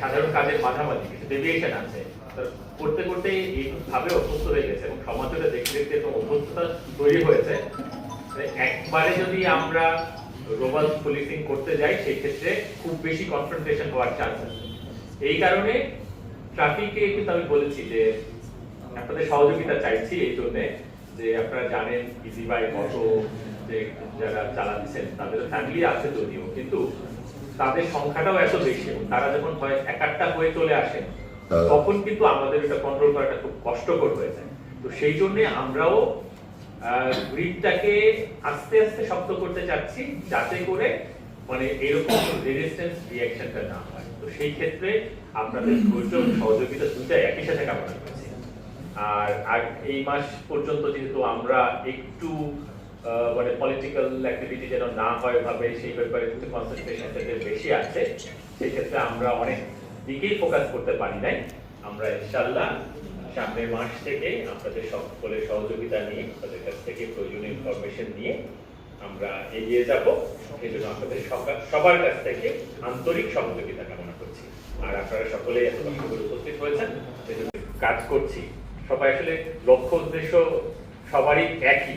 সাধারণ কাজের মাঝামাঝি কিছু ডেভিয়েশন আছে, করতে করতে এইভাবে অভ্যস্ত হয়ে গেছে এবং সমাজটা দেখতে দেখতে এরকম অভ্যস্ততা তৈরি হয়েছে। একবারে যদি আমরা রোবাল পুলিশিং করতে যাই সেই ক্ষেত্রে খুব বেশি কনফ্রন্টেশন হওয়ার চান্স আছে। এই কারণে ট্রাফিকে কিন্তু আমি বলেছি যে আপনাদের সহযোগিতা চাইছি এই জন্য যে আপনারা জানেন ইজি বাই অটো যে যারা চালাচ্ছেন তাদের ফ্যামিলি আছে যদিও, কিন্তু তাদের সংখ্যাটাও এত বেশি এবং তারা যখন হয় একাট্টা হয়ে চলে আসেন তখন কিন্তু আমাদের এটা কন্ট্রোল করাটা খুব কষ্টকর হয়ে যায়। তো সেই জন্য আমরাও গ্রিডটাকে আস্তে আস্তে শক্ত করতে চাচ্ছি যাতে করে মানে এরকম রেজিস্ট্যান্স রিঅ্যাকশনটা না হয়। তো সেই ক্ষেত্রে আপনাদের ধৈর্য সহযোগিতা দুটাই একই সাথে কামনা করছি। আর এই মাস পর্যন্ত যেহেতু আমরা একটু মানে পলিটিক্যাল অ্যাক্টিভিটি যেন না হয় ভাবে সেই ব্যাপারে একটু কনসেন্ট্রেশনটা বেশি আছে, সেই ক্ষেত্রে আমরা অনেক দিকেই ফোকাস করতে পারি নাই। আমরা ইনশাআল্লাহ সামনের মাস থেকে আপনাদের সকলের সহযোগিতা নিয়ে আপনাদের কাছ থেকে প্রয়োজনীয় ইনফরমেশন নিয়ে আমরা এগিয়ে যাব। সেই জন্য আপনাদের সবার কাছ থেকে আন্তরিক সহযোগিতা কামনা করছি। আর আপনারা সকলেই এত কষ্ট করে উপস্থিত হয়েছেন, সেজন্য কাজ করছি। সবাই আসলে লক্ষ্য উদ্দেশ্য সবারই একই,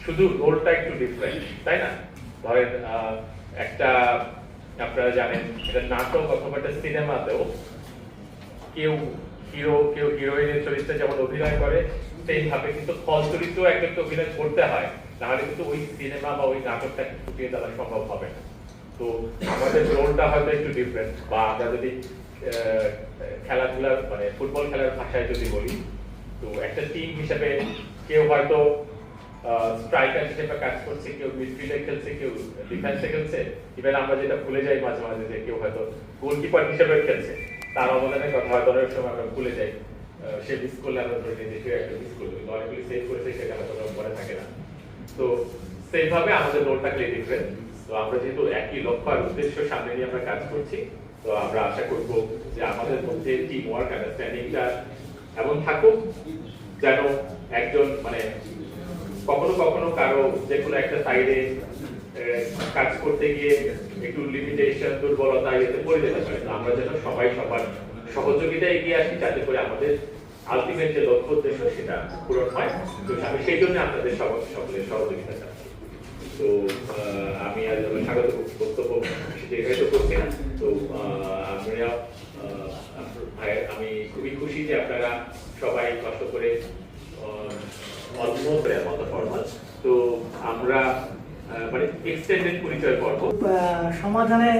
শুধু রোলটা একটু ডিফারেন্ট, তাই না? ধরেন একটা আপনারা জানেন এটা নাটক অথবা একটা সিনেমাতেও কেউ হিরো কেউ হিরোইনের চরিত্রে যেমন অভিনয় করে সেইভাবে কিন্তু ফল চরিত্র একটা অভিনয় করতে হয়, নাহলে কিন্তু ওই সিনেমা বা ওই নাটকটাকে ফুটিয়ে তোলা সম্ভব হবে না। তো আমাদের রোলটা হয়তো একটু ডিফারেন্ট, বা আমরা যদি খেলাধুলার মানে ফুটবল খেলার ভাষায় যদি বলি, তো একটা টিম হিসেবে কেউ হয়তো স্ট্রাইকার হিসেবে কাজ করছে, কেউ মিডফিল্ডে খেলছে, কেউ ডিফেন্সে খেলছে, ইভেন আমরা যেটা ভুলে যাই মাঝে মাঝে যে কেউ হয়তো গোলকিপার হিসেবে খেলছে, তার অবদানের কথা হয়তো অনেক সময় আমরা ভুলে যাই। সে মিস করলে আমরা ধরে নিই যে সে একটা মিস করলো, অনেকগুলি সেভ করেছে সেটা হয়তো মনে থাকে না। তো সেইভাবে আমাদের রোলটাকে ডিফারেন্ট। তো আমরা যেহেতু একই লক্ষ্য আর উদ্দেশ্য সামনে নিয়ে আমরা কাজ করছি, তো আমরা আশা করব যে আমাদের মধ্যে টিম ওয়ার্ক আন্ডারস্ট্যান্ডিংটা এমন থাকুক যেন একজন মানে কখনো কখনো কারো যে কোনো একটা সাইডে কাজ করতে গিয়ে একটু লিমিটেশন দুর্বলতা এতে পড়ে যেতে পারে। আমরা যেন সবাই সবার সহযোগিতা এগিয়ে আসি যাতে করে আমাদের আলটিমেট যে লক্ষ্য উদ্দেশ্য সেটা পূরণ হয়। তো আমি সেই জন্য আপনাদের সকলের সহযোগিতা চাচ্ছি। তো আমি আজ স্বাগত বক্তব্য দীর্ঘায়িত করছি না। তো আমি খুবই খুশি যে আপনারা সবাই কষ্ট করে তো আমরা মানে এক্সটেন্ডেড পরিচয় পর্ব সমাধানে